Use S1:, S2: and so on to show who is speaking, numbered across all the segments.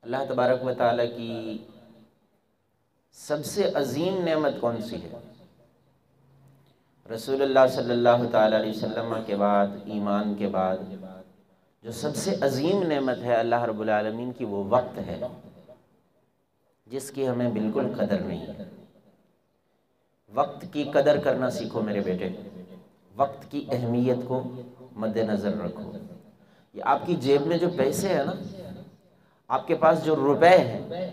S1: اللہ تبارک و تعالیٰ کی سب سے عظیم نعمت کون سی ہے؟ رسول اللہ صلی اللہ تعالیٰ علیہ وسلم کے بعد، ایمان کے بعد جو سب سے عظیم نعمت ہے اللہ رب العالمین کی، وہ وقت ہے، جس کی ہمیں بالکل قدر نہیں ہے۔ وقت کی قدر کرنا سیکھو میرے بیٹے، وقت کی اہمیت کو مد نظر رکھو۔ یہ آپ کی جیب میں جو پیسے ہیں نا، آپ کے پاس جو روپے ہیں،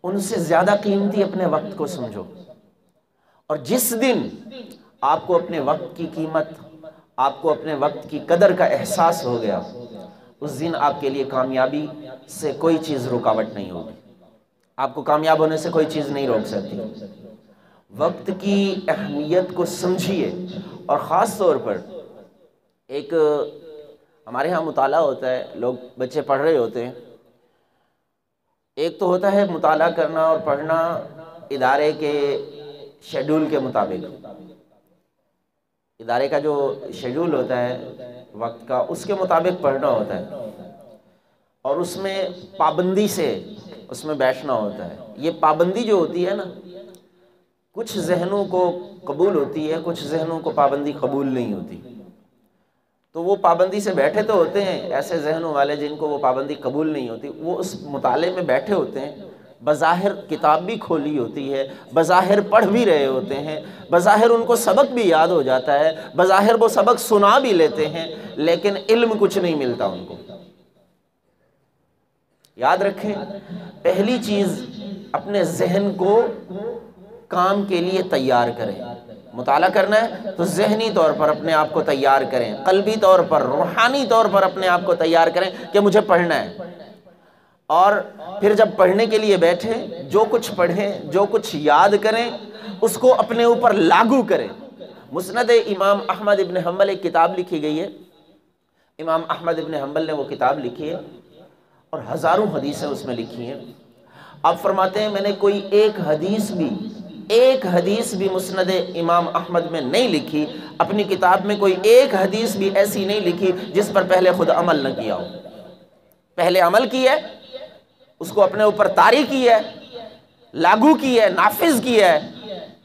S1: ان سے زیادہ قیمتی اپنے وقت کو سمجھو۔ اور جس دن آپ کو اپنے وقت کی قیمت، آپ کو اپنے وقت کی قدر کا احساس ہو گیا، اس دن آپ کے لیے کامیابی سے کوئی چیز رکاوٹ نہیں ہوگی، آپ کو کامیاب ہونے سے کوئی چیز نہیں روک سکتی۔ وقت کی اہمیت کو سمجھیے۔ اور خاص طور پر ایک ہمارے ہاں مطالعہ ہوتا ہے، لوگ بچے پڑھ رہے ہوتے ہیں، ایک تو ہوتا ہے مطالعہ کرنا اور پڑھنا ادارے کے شیڈول کے مطابق، ادارے کا جو شیڈول ہوتا ہے وقت کا، اس کے مطابق پڑھنا ہوتا ہے، اور اس میں پابندی سے اس میں بیٹھنا ہوتا ہے۔ یہ پابندی جو ہوتی ہے نا، کچھ ذہنوں کو قبول ہوتی ہے، کچھ ذہنوں کو پابندی قبول نہیں ہوتی۔ تو وہ پابندی سے بیٹھے تو ہوتے ہیں، ایسے ذہنوں والے جن کو وہ پابندی قبول نہیں ہوتی، وہ اس مطالعے میں بیٹھے ہوتے ہیں، بظاہر کتاب بھی کھولی ہوتی ہے، بظاہر پڑھ بھی رہے ہوتے ہیں، بظاہر ان کو سبق بھی یاد ہو جاتا ہے، بظاہر وہ سبق سنا بھی لیتے ہیں، لیکن علم کچھ نہیں ملتا ان کو۔ یاد رکھیں، پہلی چیز اپنے ذہن کو کام کے لیے تیار کریں۔ مطالعہ کرنا ہے تو ذہنی طور پر اپنے آپ کو تیار کریں، قلبی طور پر، روحانی طور پر اپنے آپ کو تیار کریں کہ مجھے پڑھنا ہے۔ اور پھر جب پڑھنے کے لیے بیٹھیں، جو کچھ پڑھیں، جو کچھ یاد کریں، اس کو اپنے اوپر لاگو کریں۔ مسند امام احمد ابن حنبل ایک کتاب لکھی گئی ہے، امام احمد ابن حنبل نے وہ کتاب لکھی ہے، اور ہزاروں حدیثیں اس میں لکھی ہیں۔ آپ فرماتے ہیں میں نے کوئی ایک حدیث بھی مسند امام احمد میں نہیں لکھی، اپنی کتاب میں کوئی ایک حدیث بھی ایسی نہیں لکھی جس پر پہلے خود عمل نہ کیا ہو۔ پہلے عمل کی ہے، اس کو اپنے اوپر طاری کی ہے، لاگو کی ہے، نافذ کیا ہے،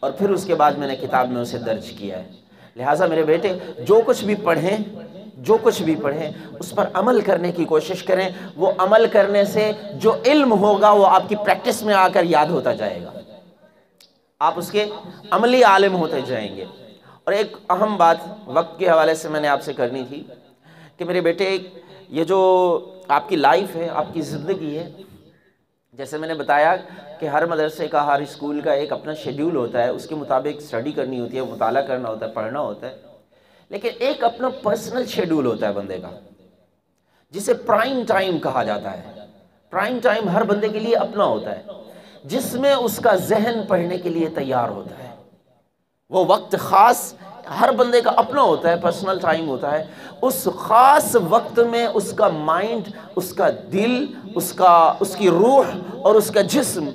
S1: اور پھر اس کے بعد میں نے کتاب میں اسے درج کیا ہے۔ لہٰذا میرے بیٹے، جو کچھ بھی پڑھیں اس پر عمل کرنے کی کوشش کریں۔ وہ عمل کرنے سے جو علم ہوگا وہ آپ کی پریکٹس میں آ کر یاد ہوتا جائے گا، آپ اس کے عملی عالم ہوتے جائیں گے۔ اور ایک اہم بات وقت کے حوالے سے میں نے آپ سے کرنی تھی کہ میرے بیٹے، یہ جو آپ کی لائف ہے، آپ کی زندگی ہے، جیسے میں نے بتایا کہ ہر مدرسے کا، ہر اسکول کا ایک اپنا شیڈول ہوتا ہے، اس کے مطابق اسٹڈی کرنی ہوتی ہے، مطالعہ کرنا ہوتا ہے، پڑھنا ہوتا ہے، لیکن ایک اپنا پرسنل شیڈول ہوتا ہے بندے کا، جسے پرائم ٹائم کہا جاتا ہے۔ پرائم ٹائم ہر بندے کے لیے اپنا ہوتا ہے، جس میں اس کا ذہن پڑھنے کے لیے تیار ہوتا ہے۔ وہ وقت خاص ہر بندے کا اپنا ہوتا ہے، پرسنل ٹائم ہوتا ہے۔ اس خاص وقت میں اس کا مائنڈ، اس کا دل، اس کی روح اور اس کا جسم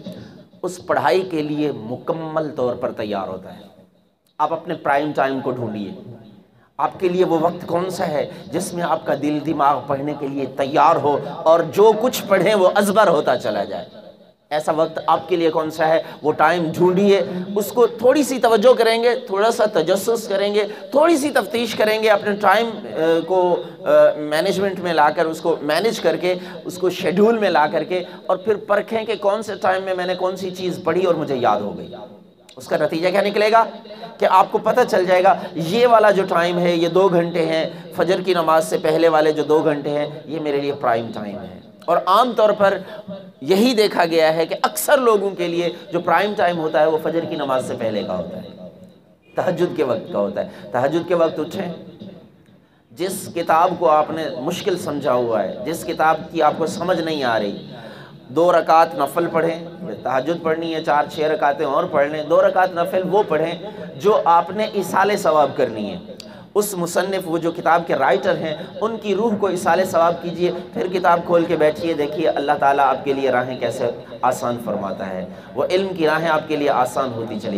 S1: اس پڑھائی کے لیے مکمل طور پر تیار ہوتا ہے۔ آپ اپنے پرائم ٹائم کو ڈھونڈیے، آپ کے لیے وہ وقت کون سا ہے جس میں آپ کا دل دماغ پڑھنے کے لیے تیار ہو، اور جو کچھ پڑھیں وہ ازبر ہوتا چلا جائے۔ ایسا وقت آپ کے لیے کون سا ہے، وہ ٹائم ڈھونڈیے، اس کو تھوڑی سی توجہ کریں گے، تھوڑا سا تجسس کریں گے، تھوڑی سی تفتیش کریں گے، اپنے ٹائم کو مینجمنٹ میں لا کر، اس کو مینج کر کے، اس کو شیڈول میں لا کر کے، اور پھر پرکھیں کہ کون سے ٹائم میں نے کون سی چیز پڑھی اور مجھے یاد ہو گئی۔ اس کا نتیجہ کیا نکلے گا کہ آپ کو پتہ چل جائے گا یہ والا جو ٹائم ہے، یہ 2 گھنٹے ہیں، فجر کی نماز سے پہلے والے جو 2 گھنٹے ہیں، یہ میرے لیے پرائم ٹائم ہے۔ اور عام طور پر یہی دیکھا گیا ہے کہ اکثر لوگوں کے لیے جو پرائم ٹائم ہوتا ہے وہ فجر کی نماز سے پہلے کا ہوتا ہے، تہجد کے وقت کا ہوتا ہے۔ تہجد کے وقت اٹھیں، جس کتاب کو آپ نے مشکل سمجھا ہوا ہے، جس کتاب کی آپ کو سمجھ نہیں آ رہی، 2 رکعت نفل پڑھیں۔ تہجد پڑھنی ہے 4-6 رکعتیں اور پڑھ لیں، 2 رکعت نفل وہ پڑھیں جو آپ نے ایصال ثواب کرنی ہے۔ اس مصنف، وہ جو کتاب کے رائٹر ہیں، ان کی روح کو ایصال ثواب کیجئے، پھر کتاب کھول کے بیٹھیے، دیکھیے اللہ تعالیٰ آپ کے لیے راہیں کیسے آسان فرماتا ہے، وہ علم کی راہیں آپ کے لیے آسان ہوتی چلی